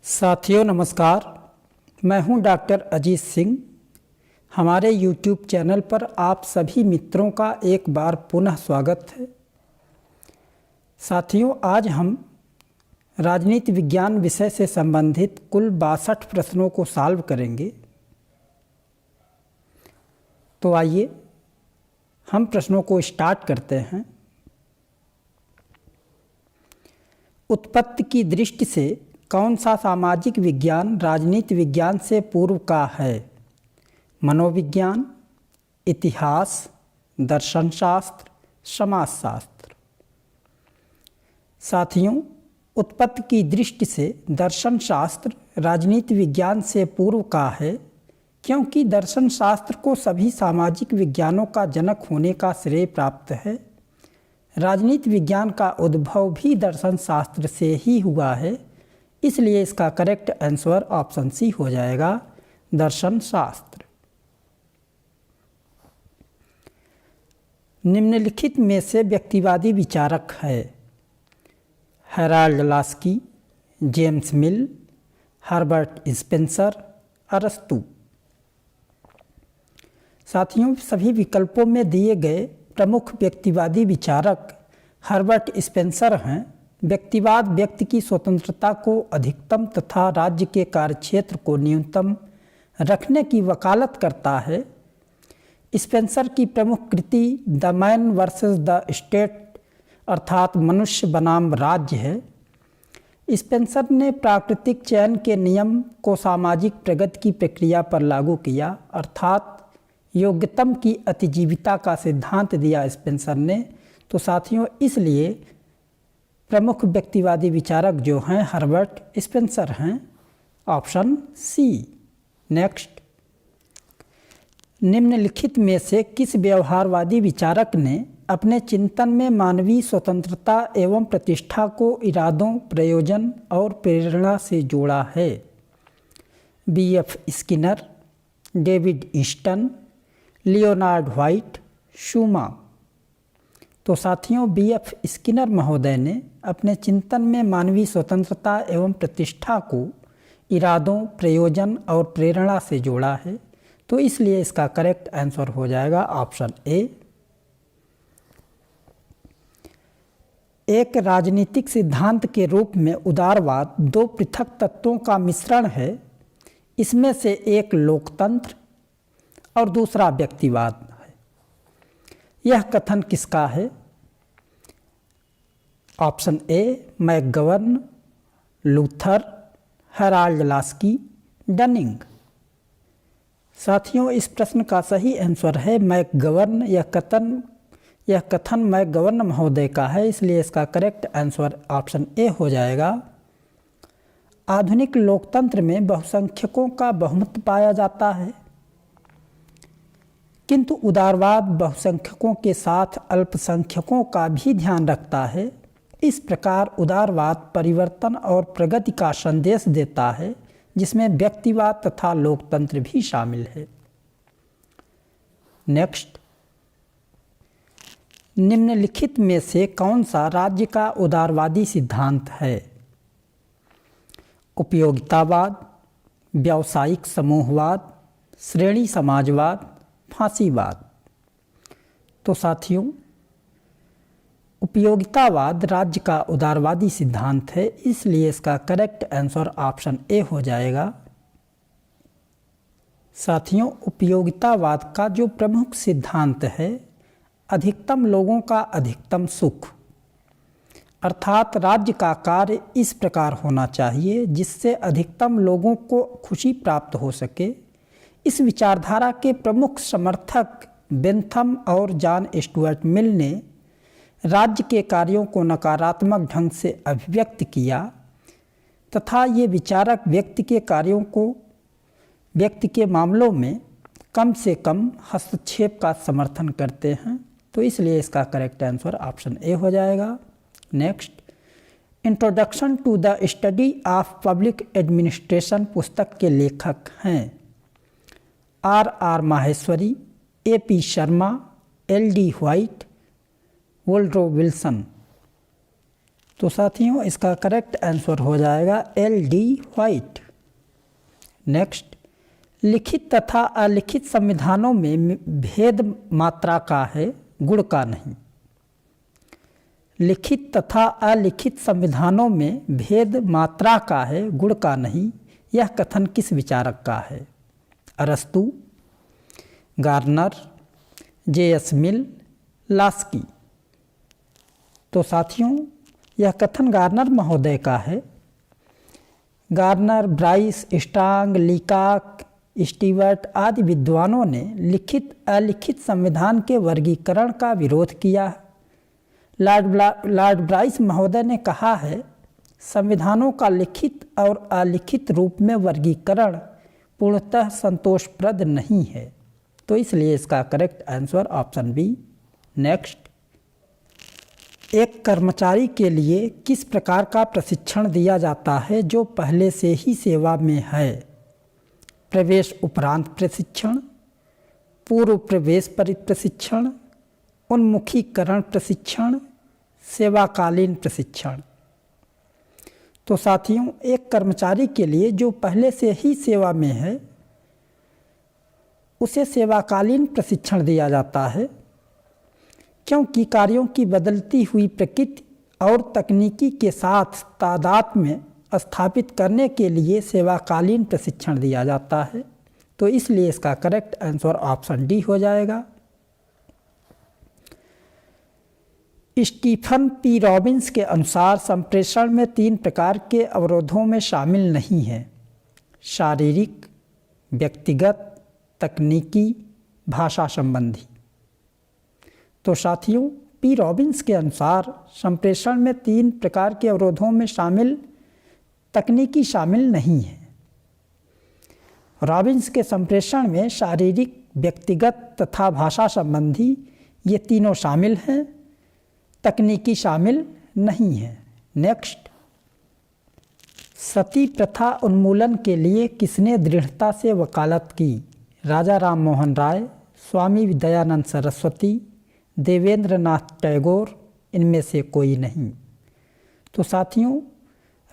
साथियों नमस्कार, मैं हूं डॉक्टर अजीत सिंह। हमारे YouTube चैनल पर आप सभी मित्रों का एक बार पुनः स्वागत है। साथियों, आज हम राजनीति विज्ञान विषय से संबंधित कुल 62 प्रश्नों को सॉल्व करेंगे। तो आइए हम प्रश्नों को स्टार्ट करते हैं। उत्पत्ति की दृष्टि से कौन सा सामाजिक विज्ञान राजनीति विज्ञान से पूर्व का है? मनोविज्ञान, इतिहास, दर्शनशास्त्र, समाजशास्त्र। साथियों, उत्पत्ति की दृष्टि से दर्शनशास्त्र राजनीति विज्ञान से पूर्व का है, क्योंकि दर्शनशास्त्र को सभी सामाजिक विज्ञानों का जनक होने का श्रेय प्राप्त है। राजनीति विज्ञान का उद्भव भी दर्शनशास्त्र से ही हुआ है, इसलिए इसका करेक्ट आंसर ऑप्शन सी हो जाएगा, दर्शनशास्त्र। निम्नलिखित में से व्यक्तिवादी विचारक है? Harold Laski, James Mill, Herbert Spencer, अरस्तू। साथियों, सभी विकल्पों में दिए गए प्रमुख व्यक्तिवादी विचारक हर्बर्ट स्पेंसर हैं। व्यक्तिवाद व्यक्ति की स्वतंत्रता को अधिकतम तथा राज्य के कार्यक्षेत्र को न्यूनतम रखने की वकालत करता है। स्पेंसर की प्रमुख कृति the man versus the state अर्थात मनुष्य बनाम राज्य है। स्पेंसर ने प्राकृतिक चयन के नियम को सामाजिक प्रगति की प्रक्रिया पर लागू किया, अर्थात योग्यतम की अतिजीविता का सिद्धांत दिया स्पेंसर ने। तो साथियों, इसलिए प्रमुख व्यक्तिवादी विचारक जो हैं हर्बर्ट स्पेंसर हैं, ऑप्शन सी। नेक्स्ट, निम्नलिखित में से किस व्यवहारवादी विचारक ने अपने चिंतन में मानवीय स्वतंत्रता एवं प्रतिष्ठा को इरादों, प्रयोजन और प्रेरणा से जोड़ा है? B.F. Skinner, David Easton, Leonard White, शूमा। तो साथियों, B.F. स्किनर महोदय ने अपने चिंतन में मानवीय स्वतंत्रता एवं प्रतिष्ठा को इरादों, प्रयोजन और प्रेरणा से जोड़ा है, तो इसलिए इसका करेक्ट आंसर हो जाएगा ऑप्शन ए। एक राजनीतिक सिद्धांत के रूप में उदारवाद दो पृथक तत्वों का मिश्रण है। इसमें से एक लोकतंत्र और दूसरा व्यक्तिवाद है। यह कथन किसका है? Option A McGovern, Luther, Herald Laski, Dunning. साथियों, इस प्रश्न का सही आंसर है मैकगवर्न। यह कथन मैकगवर्न महोदय का है, इसलिए इसका करेक्ट आंसर ऑप्शन ए हो जाएगा। आधुनिक लोकतंत्र में बहुसंख्यकों का बहुमत पाया जाता है, किंतु उदारवाद बहुसंख्यकों के साथ अल्पसंख्यकों का भी ध्यान रखता है। इस प्रकार उदारवाद परिवर्तन और प्रगति का संदेश देता है, जिसमें व्यक्तिवाद तथा लोकतंत्र भी शामिल है। नेक्स्ट, निम्नलिखित में से कौन सा राज्य का उदारवादी सिद्धांत है? उपयोगितावाद, व्यावसायिक समूहवाद, श्रेणी समाजवाद, फांसीवाद। तो साथियों, उपयोगितावाद राज्य का उदारवादी सिद्धांत है, इसलिए इसका करेक्ट आंसर ऑप्शन ए हो जाएगा। साथियों, उपयोगितावाद का जो प्रमुख सिद्धांत है, अधिकतम लोगों का अधिकतम सुख, अर्थात राज्य का कार्य इस प्रकार होना चाहिए जिससे अधिकतम लोगों को खुशी प्राप्त हो सके। इस विचारधारा के प्रमुख समर्थक बेंथम और जॉन स्टुअर्ट मिल ने राज्य के कार्यों को नकारात्मक ढंग से अभिव्यक्त किया तथा ये विचारक व्यक्ति के कार्यों को व्यक्ति के मामलों में कम से कम हस्तक्षेप का समर्थन करते हैं, तो इसलिए इसका करेक्ट आंसर ऑप्शन ए हो जाएगा। Next, introduction to the study of public administration पुस्तक के लेखक हैं R.R. Maheshwari, A.P. Sharma, L.D. White, Woodrow Wilson. तो साथियों इसका करेक्ट आंसर हो जाएगा LD व्हाइट। नेक्स्ट, लिखित तथा अलिखित संविधानों में भेद मात्रा का है, गुण का नहीं। लिखित तथा अलिखित संविधानों में भेद मात्रा का है, गुण का नहीं, यह कथन किस विचारक का है? अरस्तु, गार्नर, JS मिल, लास्की। तो साथियों यह कथन गार्नर महोदय का है। गार्नर, ब्राइस, स्टांग, लीकाक, स्टीवर्ट आदि विद्वानों ने लिखित अलिखित संविधान के वर्गीकरण का विरोध किया है। लॉर्ड ब्राइस महोदय ने कहा है, संविधानों का लिखित और अलिखित रूप में वर्गीकरण पूर्णतः संतोषप्रद नहीं है। तो इसलिए इसका correct answer option B. Next, एक कर्मचारी के लिए किस प्रकार का प्रशिक्षण दिया जाता है जो पहले से ही सेवा में है? प्रवेश उपरांत प्रशिक्षण, पूर्व प्रवेश प्रशिक्षण, उन्मुखीकरण प्रशिक्षण, सेवाकालीन प्रशिक्षण। तो साथियों एक कर्मचारी के लिए जो पहले से ही सेवा में है उसे सेवाकालीन प्रशिक्षण दिया जाता है, क्योंकि कार्यों की बदलती हुई प्रकृति और तकनीकी के साथ तादाद में स्थापित करने के लिए सेवाकालीन प्रशिक्षण दिया जाता है। तो इसलिए इसका करेक्ट आंसर ऑप्शन डी हो जाएगा। स्टीफन पी रॉबिन्स के अनुसार संप्रेषण में 3 प्रकार के अवरोधों में शामिल नहीं है: शारीरिक, व्यक्तिगत, तकनीकी, भाषा संबंधी। तो साथियों पी रॉबिन्स के अनुसार संप्रेषण में 3 प्रकार के अवरोधों में शामिल तकनीकी शामिल नहीं है। रॉबिन्स के संप्रेषण में शारीरिक, व्यक्तिगत तथा भाषा संबंधी ये तीनों शामिल हैं, तकनीकी शामिल नहीं है। नेक्स्ट, सती प्रथा उन्मूलन के लिए किसने दृढ़ता से वकालत की? राजा राम मोहन राय, स्वामी दयानंद सरस्वती, देवेंद्र नाथ टैगोर, इनमें से कोई नहीं। तो साथियों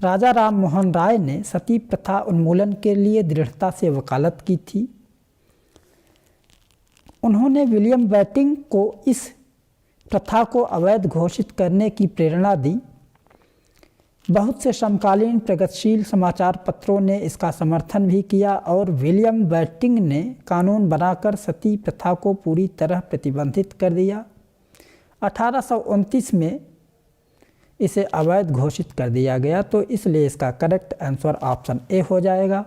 राजा राम मोहन राय ने सती प्रथा उन्मूलन के लिए दृढ़ता से वकालत की थी। उन्होंने विलियम बेंटिंक को इस प्रथा को अवैध घोषित करने की प्रेरणा दी। बहुत से समकालीन प्रगतिशील समाचार पत्रों ने इसका समर्थन भी किया और विलियम बेंटिंक ने कानून बनाकर सती प्रथा को पूरी तरह प्रतिबंधित कर दिया। 1829 में इसे अवैध घोषित कर दिया गया। तो इसलिए इसका करेक्ट आंसर ऑप्शन ए हो जाएगा।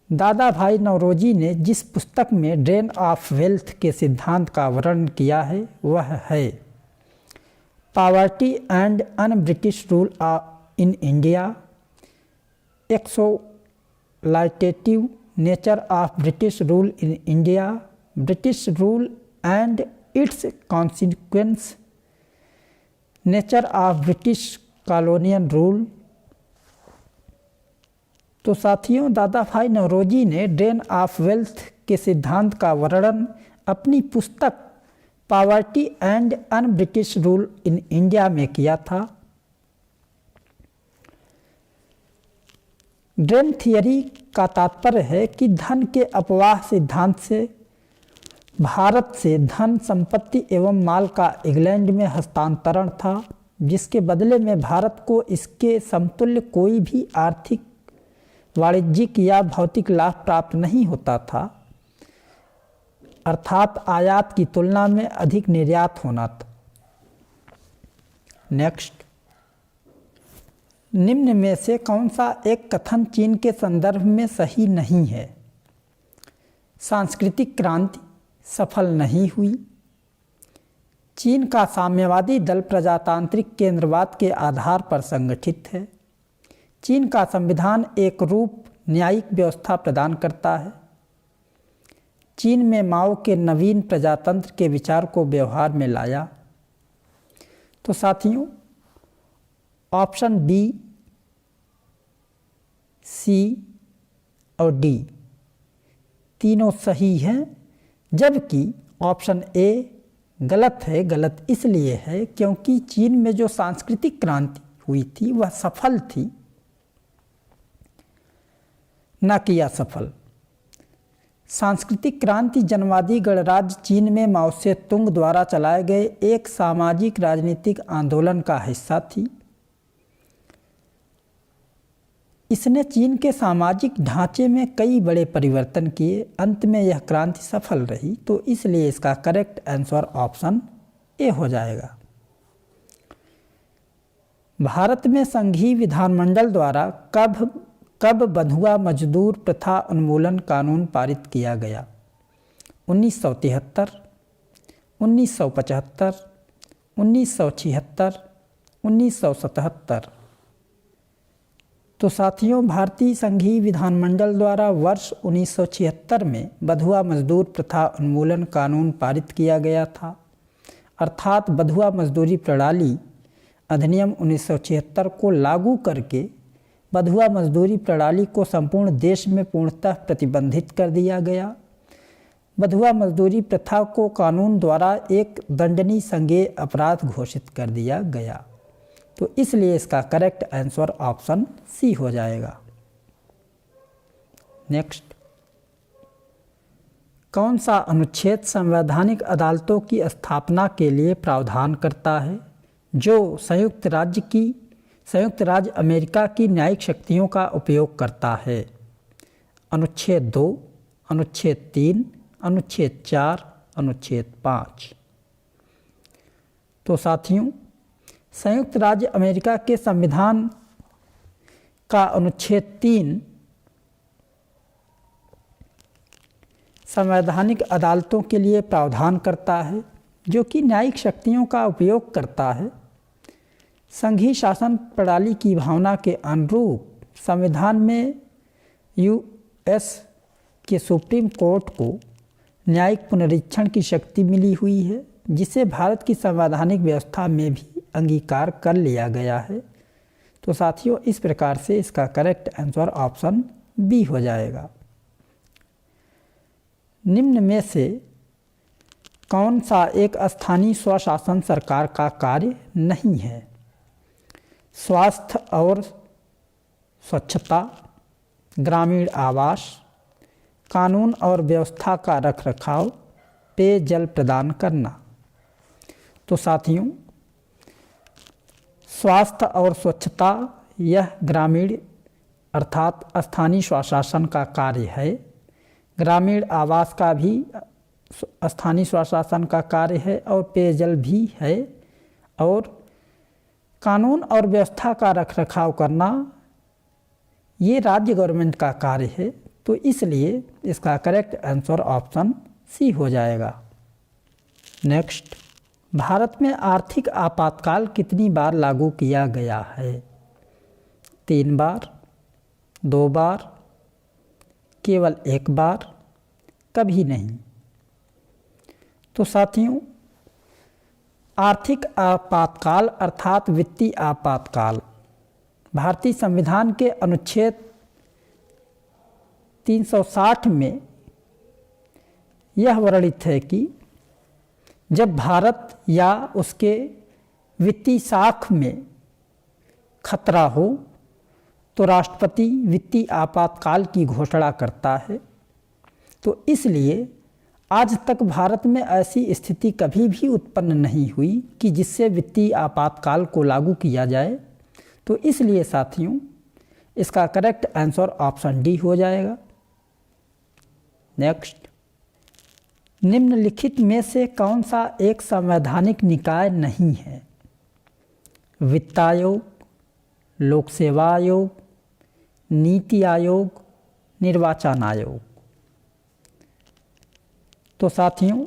दादा भाई नौरोजी ने जिस पुस्तक में ड्रेन ऑफ वेल्थ के सिद्धांत का वर्णन किया है वह है poverty and un British rule in India, exploitative nature of British rule in India, British rule and its consequence, nature of British colonial rule. तो साथियों दादा भाई नौरोजी ने ड्रेन ऑफ वेल्थ के सिद्धांत का वर्णन अपनी पुस्तक poverty and un British rule in India में किया था। ड्रेन थियरी का तात्पर्य है कि धन के अपवाह सिद्धांत से भारत से धन, संपत्ति एवं माल का इंग्लैंड में हस्तांतरण था, जिसके बदले में भारत को इसके समतुल्य कोई भी आर्थिक, वाणिज्यिक या भौतिक लाभ प्राप्त नहीं होता था, अर्थात आयात की तुलना में अधिक निर्यात होना था। नेक्स्ट, निम्न में से कौन सा एक कथन चीन के संदर्भ में सही नहीं है? सांस्कृतिक क्रांति सफल नहीं हुई, चीन का साम्यवादी दल प्रजातांत्रिक केंद्रवाद के आधार पर संगठित है, चीन का संविधान एक रूप न्यायिक व्यवस्था प्रदान करता है, चीन में माओ के नवीन प्रजातंत्र के विचार को व्यवहार में लाया। तो साथियों ऑप्शन बी, सी और डी तीनों सही हैं, जबकि ऑप्शन ए, गलत है। गलत इसलिए है क्योंकि चीन में जो सांस्कृतिक क्रांति हुई थी वह सफल थी, न कि असफल। सांस्कृतिक क्रांति जनवादी गणराज्य चीन में माओ से तुंग द्वारा चलाए गए एक सामाजिक राजनीतिक आंदोलन का हिस्सा थी। इसने चीन के सामाजिक ढांचे में कई बड़े परिवर्तन किए। अंत में यह क्रांति सफल रही, तो इसलिए इसका करेक्ट आंसर ऑप्शन ए हो जाएगा। भारत में संघीय विधानमंडल द्वारा कब बंधुआ मजदूर प्रथा उन्मूलन कानून पारित किया गया? 1973, 1975, 1976, 1977। तो साथियों, भारतीय संघीय विधानमंडल द्वारा वर्ष 1976 में बंधुआ मजदूर प्रथा उन्मूलन कानून पारित किया गया था। अर्थात बंधुआ मजदूरी प्रणाली अधिनियम 1976 को लागू करके बंधुआ मजदूरी प्रणाली को संपूर्ण देश में पूर्णतः प्रतिबंधित कर दिया गया। बंधुआ मजदूरी प्रथा को कानून द्वारा एक दंडनीय संज्ञेय अपराध घोषित कर दिया गया। तो इसलिए इसका करेक्ट आंसर ऑप्शन सी हो जाएगा। नेक्स्ट, कौन सा अनुच्छेद संवैधानिक अदालतों की स्थापना के लिए प्रावधान करता है जो संयुक्त राज्य अमेरिका की न्यायिक शक्तियों का उपयोग करता है? अनुच्छेद 2, अनुच्छेद 3, अनुच्छेद 4, अनुच्छेद 5। तो साथियों, संयुक्त राज्य अमेरिका के संविधान का अनुच्छेद 3 संवैधानिक अदालतों के लिए प्रावधान करता है जो कि न्यायिक शक्तियों का उपयोग करता है। संघीय शासन प्रणाली की भावना के अनुरूप संविधान में यूएस के सुप्रीम कोर्ट को न्यायिक पुनरीक्षण की शक्ति मिली हुई है, जिसे भारत की संवैधानिक व्यवस्था में भी अंगीकार कर लिया गया है। तो साथियों, इस प्रकार से इसका करेक्ट आंसर ऑप्शन बी हो जाएगा। निम्न में से कौन सा एक स्थानीय स्वशासन सरकार का कार्य नहीं है? स्वास्थ्य और स्वच्छता, ग्रामीण आवास, कानून और व्यवस्था का रखरखाव, पेयजल प्रदान करना। तो साथियों, स्वास्थ्य और स्वच्छता यह ग्रामीण अर्थात स्थानीय स्वशासन का कार्य है। ग्रामीण आवास का भी स्थानीय स्वशासन का कार्य है और पेयजल भी है, और कानून और व्यवस्था का रखरखाव करना ये राज्य गवर्नमेंट का कार्य है। तो इसलिए इसका करेक्ट आंसर ऑप्शन सी हो जाएगा। नेक्स्ट, भारत में आर्थिक आपातकाल कितनी बार लागू किया गया है? 3 बार, 2 बार, केवल 1 बार, कभी नहीं। तो साथियों, आर्थिक आपातकाल अर्थात वित्तीय आपातकाल भारतीय संविधान के अनुच्छेद 360 में यह वर्णित है कि जब भारत या उसके वित्तीय साख में खतरा हो तो राष्ट्रपति वित्तीय आपातकाल की घोषणा करता है। तो इसलिए आज तक भारत में ऐसी स्थिति कभी भी उत्पन्न नहीं हुई कि जिससे वित्तीय आपातकाल को लागू किया जाए। तो इसलिए साथियों, इसका करेक्ट आंसर ऑप्शन डी हो जाएगा। नेक्स्ट, निम्नलिखित में से कौन सा एक संवैधानिक निकाय नहीं है? वित्त आयोग, लोक सेवा आयोग, नीति आयोग, निर्वाचन आयोग। तो साथियों,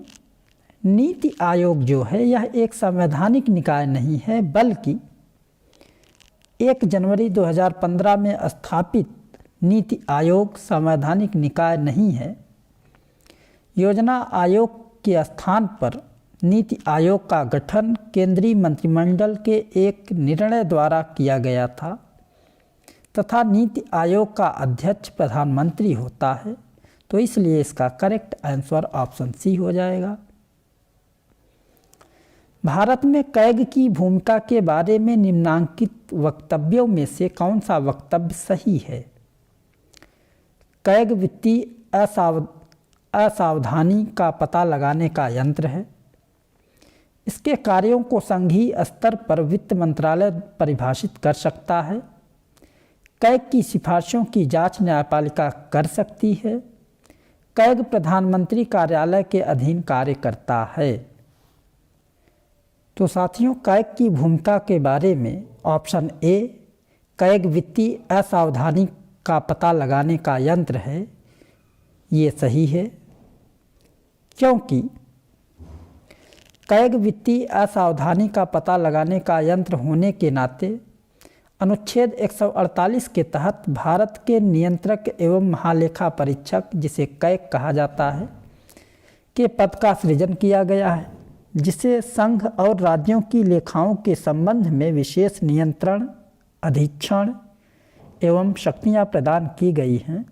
नीति आयोग जो है यह एक संवैधानिक निकाय नहीं है, बल्कि 1 जनवरी 2015 में स्थापित नीति आयोग संवैधानिक निकाय नहीं है। योजना आयोग के स्थान पर नीति आयोग का गठन केंद्रीय मंत्रिमंडल के एक निर्णय द्वारा किया गया था तथा नीति आयोग का अध्यक्ष प्रधानमंत्री होता है। तो इसलिए इसका करेक्ट आंसर ऑप्शन सी हो जाएगा। भारत में कैग की भूमिका के बारे में निम्नांकित वक्तव्यों में से कौन सा वक्तव्य सही है? कैग वित्तीय असावधानी का पता लगाने का यंत्र है। इसके कार्यों को संघीय स्तर पर वित्त मंत्रालय परिभाषित कर सकता है। कैग की सिफारिशों की जांच न्यायपालिका कर सकती है। कैग प्रधानमंत्री कार्यालय के अधीन कार्य करता है। तो साथियों, कैग की भूमिका के बारे में ऑप्शन ए, कैग वित्तीय असावधानी का पता लगाने का यंत्र है, ये सही है, क्योंकि कैग वित्तीय असावधानी का पता लगाने का यंत्र होने के नाते अनुच्छेद 148 के तहत भारत के नियंत्रक एवं महालेखा परीक्षक, जिसे कैग कहा जाता है, के पद का सृजन किया गया है, जिसे संघ और राज्यों की लेखाओं के संबंध में विशेष नियंत्रण, अधीक्षण एवं शक्तियाँ प्रदान की गई हैं।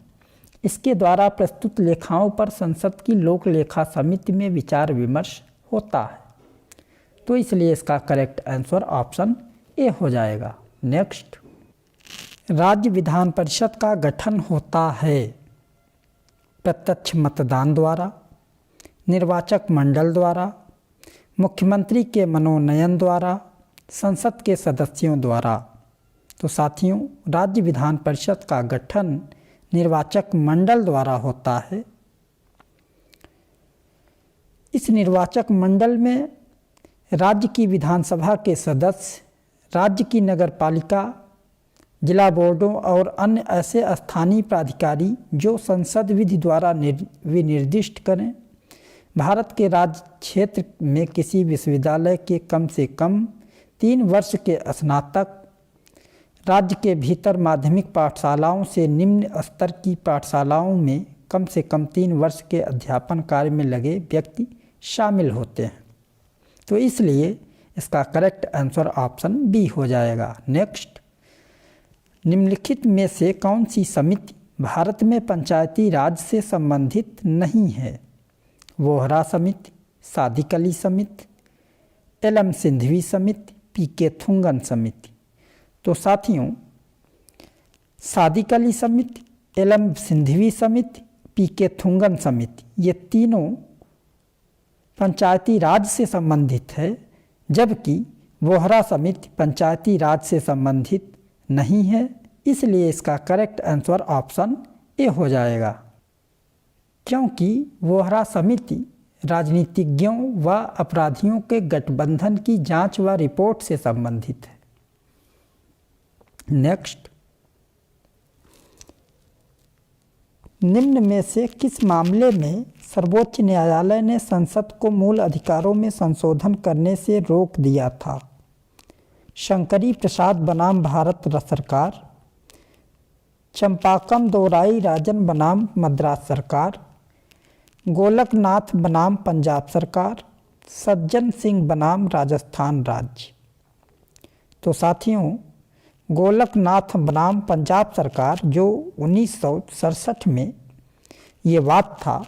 इसके द्वारा प्रस्तुत लेखाओं पर संसद की लोक लेखा समिति में विचार विमर्श होता है। तो इसलिए इसका करेक्ट आंसर ऑप्शन ए हो जाएगा। नेक्स्ट, राज्य विधान परिषद का गठन होता है प्रत्यक्ष मतदान द्वारा, निर्वाचक मंडल द्वारा, मुख्यमंत्री के मनोनयन द्वारा, संसद के सदस्यों द्वारा। तो साथियों, राज्य विधान परिषद का गठन निर्वाचक मंडल द्वारा होता है। इस निर्वाचक मंडल में राज्य की विधानसभा के सदस्य, राज्य की नगरपालिका, जिला बोर्डों और अन्य ऐसे स्थानीय प्राधिकारी जो संसद विधि द्वारा विनिर्दिष्ट करें, भारत के राज्य क्षेत्र में किसी विश्वविद्यालय के कम से कम 3 वर्ष के स्नातक, राज्य के भीतर माध्यमिक पाठशालाओं से निम्न स्तर की पाठशालाओं में कम से कम 3 वर्ष के अध्यापन कार्य में लगे व्यक्ति शामिल होते हैं। तो इसलिए इसका करेक्ट आंसर ऑप्शन बी हो जाएगा। नेक्स्ट, निम्नलिखित में से कौन सी समिति भारत में पंचायती राज से संबंधित नहीं है? वोहरा समिति, सादिक अली समिति, एल.एम. सिंघवी समिति, पी.के. थुंगन समिति। तो साथियों, सादिक अली समिति, एल.एम. सिंघवी समिति, पी.के. थुंगन समिति, ये तीनों पंचायती राज से संबंधित है, जबकि वोहरा समिति पंचायती राज से संबंधित नहीं है। इसलिए इसका करेक्ट आंसर ऑप्शन ए हो जाएगा, क्योंकि वोहरा समिति राजनीतिज्ञों व अपराधियों के गठबंधन की जांच व रिपोर्ट से संबंधित है। नेक्स्ट, निम्न में से किस मामले में सर्वोच्च न्यायालय ने संसद को मूल अधिकारों में संशोधन करने से रोक दिया था? शंकरी प्रसाद बनाम भारत सरकार, चंपाकम दोराई राजन बनाम मद्रास सरकार, गोलकनाथ बनाम पंजाब सरकार, सज्जन सिंह बनाम राजस्थान राज्य। तो साथियों, गोलकनाथ बनाम पंजाब सरकार जो 1967 में ये वाद था,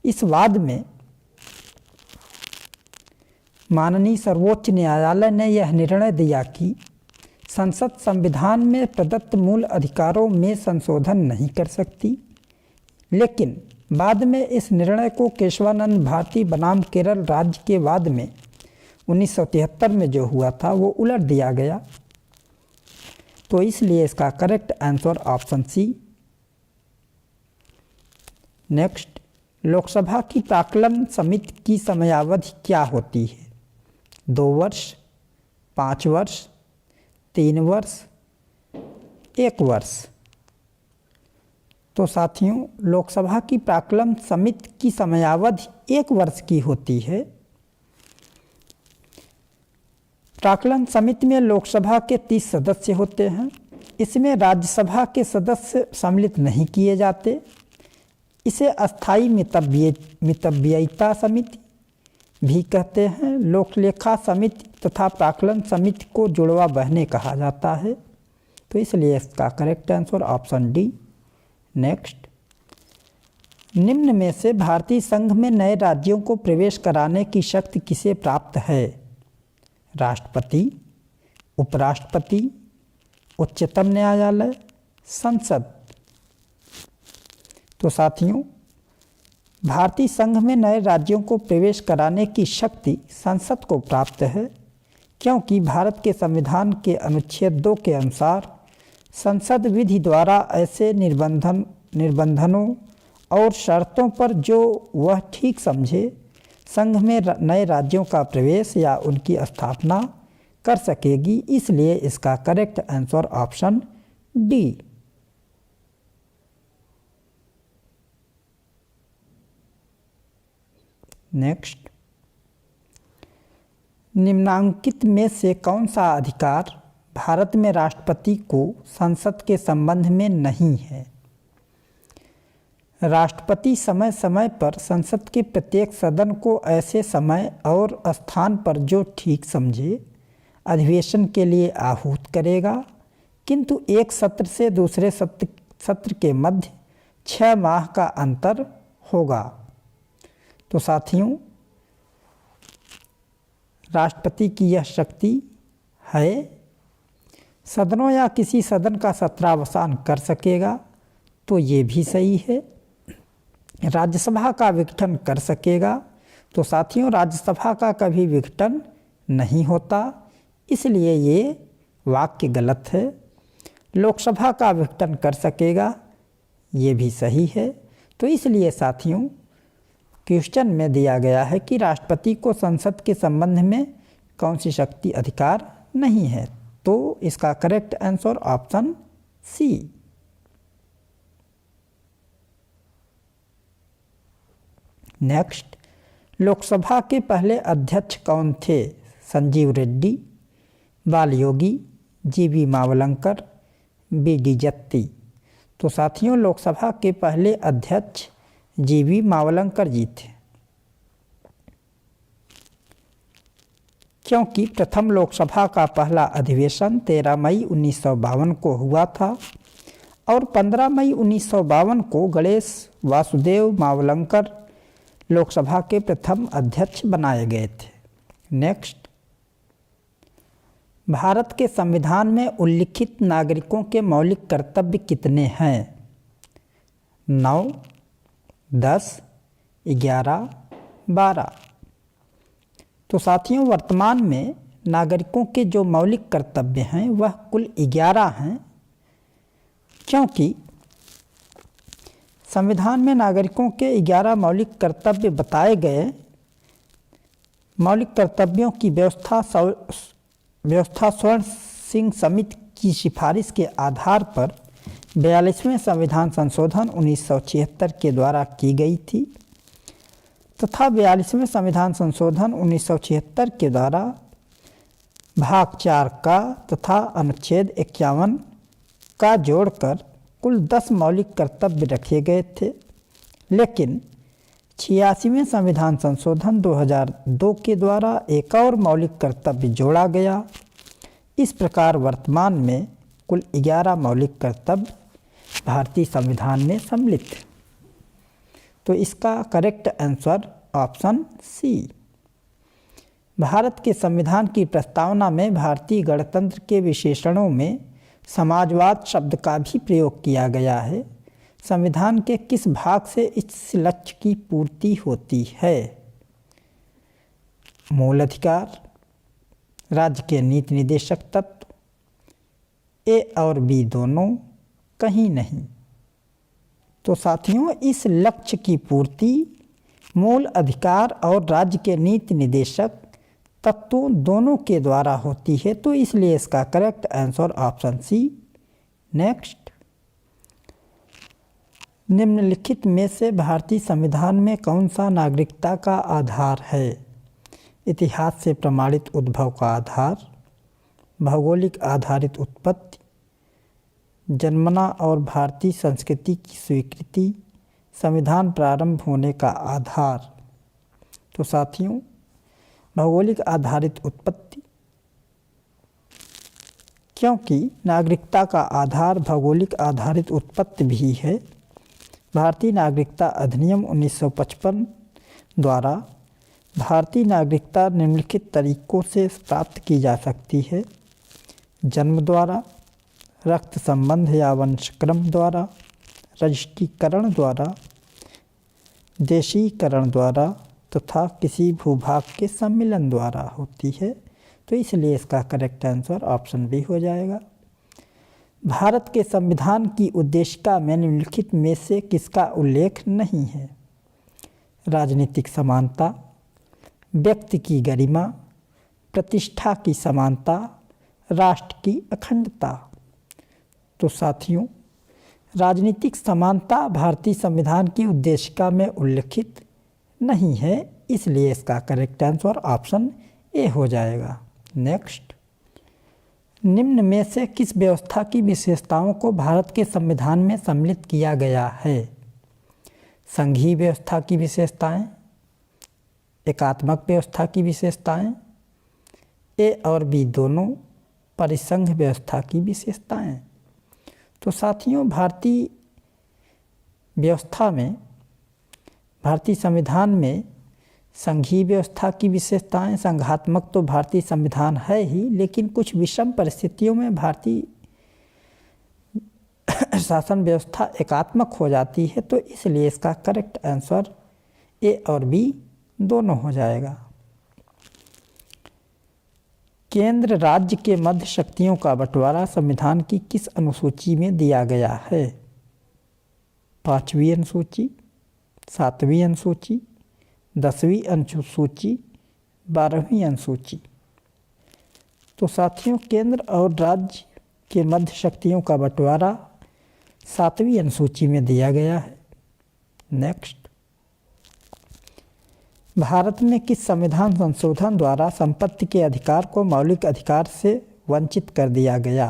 इस वाद में माननीय सर्वोच्च न्यायालय ने यह निर्णय दिया कि संसद संविधान में प्रदत्त मूल अधिकारों में संशोधन नहीं कर सकती, लेकिन बाद में इस निर्णय को केशवानंद भारती बनाम केरल राज्य के वाद में 1973 में जो हुआ था वो उलट दिया गया। तो इसलिए इसका correct answer option C. Next, Lok Sabha की प्राक्कलन समिति की समयावधि क्या होती है? 2 वर्ष, 5 वर्ष, 3 वर्ष, 1 वर्ष। तो साथियों, लोकसभा की प्राक्कलन समिति की समयावधि 1 वर्ष की होती है। प्राक्कलन समिति में लोकसभा के 30 सदस्य होते हैं। इसमें राज्यसभा के सदस्य सम्मिलित नहीं किए जाते। इसे अस्थायी मितव्ययिता समिति भी कहते हैं। लोकलेखा समिति तथा प्राक्कलन समिति को जुड़वा बहने कहा जाता है। तो इसलिए इसका correct answer option D. Next, निम्न में से भारतीय संघ में नए राज्यों को प्रवेश कराने की शक्ति किसे प्राप्त है? राष्ट्रपति, उपराष्ट्रपति, उच्चतम न्यायालय, संसद। तो साथियों, भारतीय संघ में नए राज्यों को प्रवेश कराने की शक्ति संसद को प्राप्त है, क्योंकि भारत के संविधान के अनुच्छेद 2 के अनुसार संसद विधि द्वारा ऐसे निर्बंधनों और शर्तों पर जो वह ठीक समझे संघ में नए राज्यों का प्रवेश या उनकी स्थापना कर सकेगी। इसलिए इसका correct answer option D. Next, निम्नांकित में से कौन सा अधिकार भारत में राष्ट्रपति को संसद के संबंध में नहीं है? राष्ट्रपति समय समय पर संसद के प्रत्येक सदन को ऐसे समय और स्थान पर जो ठीक समझे अधिवेशन के लिए आहूत करेगा, किंतु एक सत्र से दूसरे सत्र के मध्य 6 माह का अंतर होगा। तो साथियों, राष्ट्रपति की यह शक्ति है सदनों या किसी सदन का सत्रावसान कर सकेगा, तो ये भी सही है। राज्यसभा का विघटन कर सकेगा, तो साथियों राज्यसभा का कभी विघटन नहीं होता, इसलिए ये वाक्य गलत है। लोकसभा का विघटन कर सकेगा, ये भी सही है। तो इसलिए साथियों क्वेश्चन में दिया गया है कि राष्ट्रपति को संसद के संबंध में कौन सी शक्ति अधिकार नहीं है, तो इसका correct answer option C. Next, Lok Sabha के पहले अध्यक्ष कौन थे? संजीव रेड्डी, बालयोगी, जीवी मावलंकर, बी.डी. जत्ती। तो साथियों लोकसभा के पहले अध्यक्ष जीवी मावलंकर जी थे, क्योंकि प्रथम लोकसभा का पहला अधिवेशन 13 मई 1952 को हुआ था और 15 मई 1952 को गणेश वासुदेव मावलंकर लोकसभा के प्रथम अध्यक्ष बनाए गए थे। नेक्स्ट, भारत के संविधान में उल्लिखित नागरिकों के मौलिक कर्तव्य कितने हैं? 9, 10, 11, 12। तो साथियों वर्तमान में नागरिकों के जो मौलिक कर्तव्य हैं वह कुल 11 हैं, क्योंकि संविधान में नागरिकों के 11 मौलिक कर्तव्य बताए गए। मौलिक कर्तव्यों की व्यवस्था स्वर्ण सिंह समिति की सिफारिश के आधार पर 42वें संविधान संशोधन 1976 के द्वारा की गई थी तथा 42वें संविधान संशोधन 1976 के द्वारा भाग 4 का तथा अनुच्छेद 51 का जोड़कर कुल 10 मौलिक कर्तव्य रखे गए थे, लेकिन 86वें संविधान संशोधन 2002 के द्वारा एक और मौलिक कर्तव्य जोड़ा गया। इस प्रकार वर्तमान में कुल 11 मौलिक कर्तव्य भारतीय संविधान में सम्मिलित। तो इसका correct answer option C. Bharat के संविधान की प्रस्तावना में भारतीय गणतंत्र के विशेषणों में समाजवाद शब्द का भी प्रयोग किया गया है। संविधान के किस भाग से इस लक्ष्य की पूर्ति होती है? मूल अधिकार, राज्य के नीति निदेशक तत्व, ए और बी दोनों, कहीं नहीं। तो साथियों इस लक्ष्य की पूर्ति मूल अधिकार और राज्य के नीति निदेशक तत्वों दोनों के द्वारा होती है, तो इसलिए इसका correct answer option C. Next, निम्नलिखित में से भारतीय संविधान में कौन सा नागरिकता का आधार है? इतिहास से प्रमाणित उद्भव का आधार, भौगोलिक आधारित उत्पत्ति, जन्मना और भारतीय संस्कृति की स्वीकृति, संविधान प्रारंभ होने का आधार। तो साथियों भौगोलिक आधारित उत्पत्ति, क्योंकि नागरिकता का आधार भौगोलिक आधारित उत्पत्ति भी है। भारतीय नागरिकता अधिनियम 1955 द्वारा भारतीय नागरिकता निम्नलिखित तरीकों से प्राप्त की जा सकती है: जन्म द्वारा, रक्त संबंध या वंशक्रम द्वारा, रजिस्ट्रीकरण द्वारा, देशीकरण द्वारा तथा किसी भूभाग के सम्मिलन द्वारा होती है। तो इसलिए इसका करेक्ट आंसर ऑप्शन बी हो जाएगा। भारत के संविधान की उद्देशिका में निम्नलिखित में से किसका उल्लेख नहीं है? राजनीतिक समानता, व्यक्ति की गरिमा, प्रतिष्ठा की समानता, राष्ट्र की अखंडता। तो साथियों, राजनीतिक समानता भारतीय संविधान की उद्देशिका में उल्लेखित नहीं है, इसलिए इसका करेक्ट आंसर ऑप्शन ए हो जाएगा। नेक्स्ट, निम्न में से किस व्यवस्था की विशेषताओं को भारत के संविधान में सम्मिलित किया गया है? संघीय व्यवस्था की विशेषताएं, एकात्मक व्यवस्था की विशेषताएं, ए और बी दोनों, परिसंघ व्यवस्था की विशेषताएं। तो साथियों, भारतीय व्यवस्था में, भारतीय संविधान में संघीय व्यवस्था की विशेषताएं, संघात्मक तो भारतीय संविधान है ही, लेकिन कुछ विषम परिस्थितियों में भारतीय शासन व्यवस्था एकात्मक हो जाती है। तो इसलिए इसका करेक्ट आंसर ए और बी दोनों हो जाएगा। केंद्र राज्य के मध्य शक्तियों का बंटवारा संविधान की किस अनुसूची में दिया गया है? 5वीं अनुसूची, 7वीं अनुसूची, 10वीं अनुसूची, 12वीं अनुसूची। तो साथियों, केंद्र और राज्य के मध्य शक्तियों का बंटवारा 7वीं अनुसूची में दिया गया है। नेक्स्ट, भारत में किस संविधान संशोधन द्वारा संपत्ति के अधिकार को मौलिक अधिकार से वंचित कर दिया गया?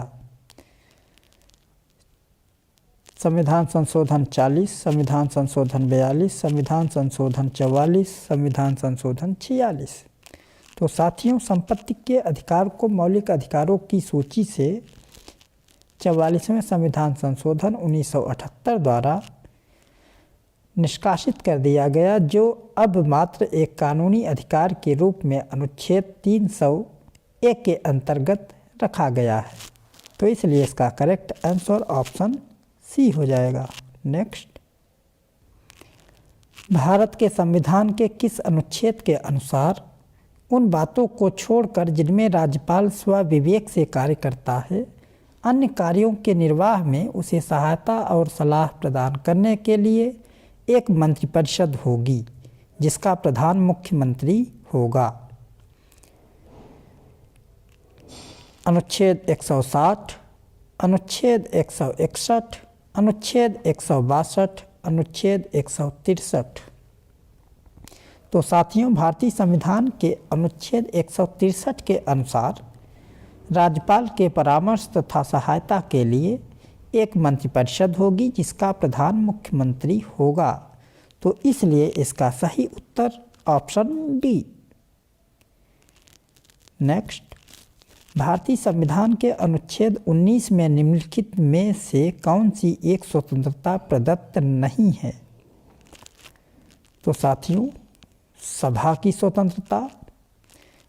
संविधान संशोधन 40, संविधान संशोधन 42, संविधान संशोधन 44, संविधान संशोधन 46। तो साथियों, संपत्ति के अधिकार को मौलिक अधिकारों की सूची से 44वें संविधान संशोधन 1978 द्वारा निष्कासित कर दिया गया, जो अब मात्र एक कानूनी अधिकार के रूप में अनुच्छेद 301 के अंतर्गत रखा गया है। तो इसलिए इसका करेक्ट आंसर ऑप्शन सी हो जाएगा। नेक्स्ट, भारत के संविधान के किस अनुच्छेद के अनुसार उन बातों को छोड़कर जिनमें राज्यपाल स्वविवेक से कार्य करता है, अन्य कार्यों के निर्वाह में उसे सहायता और सलाह प्रदान करने के लिए एक मंत्रिपरिषद होगी, जिसका प्रधान मुख्यमंत्री होगा? अनुच्छेद 160, अनुच्छेद 161, अनुच्छेद 162, अनुच्छेद 163। तो साथियों, भारतीय संविधान के अनुच्छेद 163 के अनुसार राज्यपाल के परामर्श तथा सहायता के लिए एक मंत्रिपरिषद होगी, जिसका प्रधान मुख्यमंत्री होगा। तो इसलिए इसका सही उत्तर ऑप्शन डी। नेक्स्ट, भारतीय संविधान के अनुच्छेद 19 में निम्नलिखित में से कौन सी एक स्वतंत्रता प्रदत्त नहीं है? तो साथियों, सभा की स्वतंत्रता,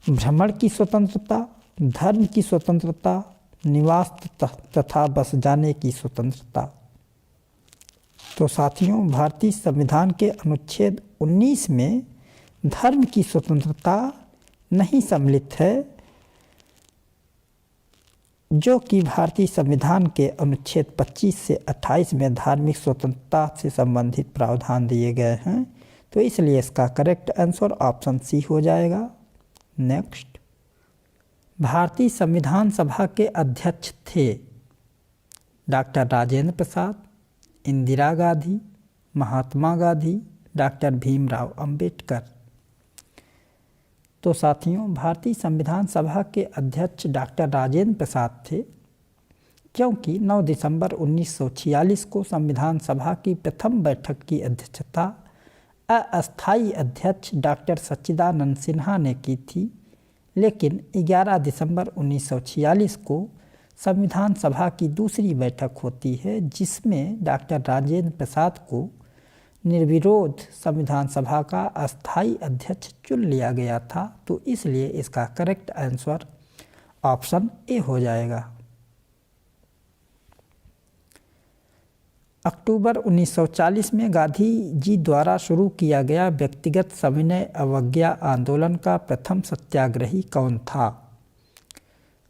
भ्रमण की स्वतंत्रता, धर्म की स्वतंत्रता, निवास तथा बस जाने की स्वतंत्रता। तो साथियों, भारतीय संविधान के अनुच्छेद 19 में धर्म की स्वतंत्रता नहीं सम्मिलित है, जो कि भारतीय संविधान के अनुच्छेद 25 से 28 में धार्मिक स्वतंत्रता से संबंधित प्रावधान दिए गए हैं। तो इसलिए इसका करेक्ट आंसर ऑप्शन सी हो जाएगा। नेक्स्ट, भारतीय संविधान सभा के अध्यक्ष थे डॉक्टर राजेंद्र प्रसाद, इंदिरा गांधी, महात्मा गांधी, डॉक्टर भीमराव अंबेडकर। तो साथियों, भारतीय संविधान सभा के अध्यक्ष डॉक्टर राजेंद्र प्रसाद थे, क्योंकि 9 दिसंबर 1946 को संविधान सभा की प्रथम बैठक की अध्यक्षता अस्थायी अध्यक्ष डॉक्टर सच्चिदानंद सिन्हा ने की थी, लेकिन 11 दिसंबर 1946 को संविधान सभा की दूसरी बैठक होती है, जिसमें डॉक्टर राजेंद्र प्रसाद को निर्विरोध संविधान सभा का अस्थायी अध्यक्ष चुन लिया गया था, तो इसलिए इसका करेक्ट आंसर ऑप्शन ए हो जाएगा। अक्टूबर 1940 में गांधी जी द्वारा शुरू किया गया व्यक्तिगत सविनय अवज्ञा आंदोलन का प्रथम सत्याग्रही कौन था?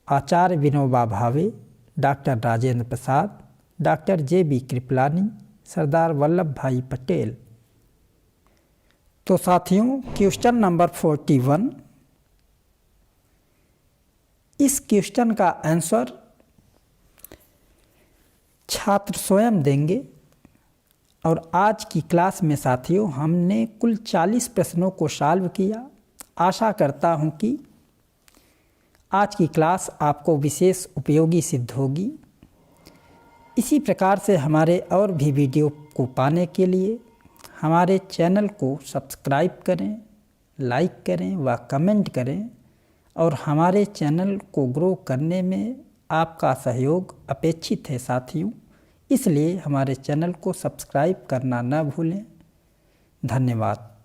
आचार्य Vinoba Bhave, doctor Rajendra Prasad, doctor JB. Kripalani, Sardar Vallabh भाई पटेल। तो साथियों, क्वेश्चन नंबर 41, इस क्वेश्चन का आंसर छात्र स्वयं देंगे। और आज की क्लास में साथियों हमने कुल 40 प्रश्नों को सॉल्व किया। आशा करता हूं कि आज की क्लास आपको विशेष उपयोगी सिद्ध होगी। इसी प्रकार से हमारे और भी वीडियो को पाने के लिए हमारे चैनल को सब्सक्राइब करें, लाइक करें व कमेंट करें। और हमारे चैनल को ग्रो करने में आपका सहयोग अपेक्षित है साथियों, इसलिए हमारे चैनल को सब्सक्राइब करना न भूलें। धन्यवाद।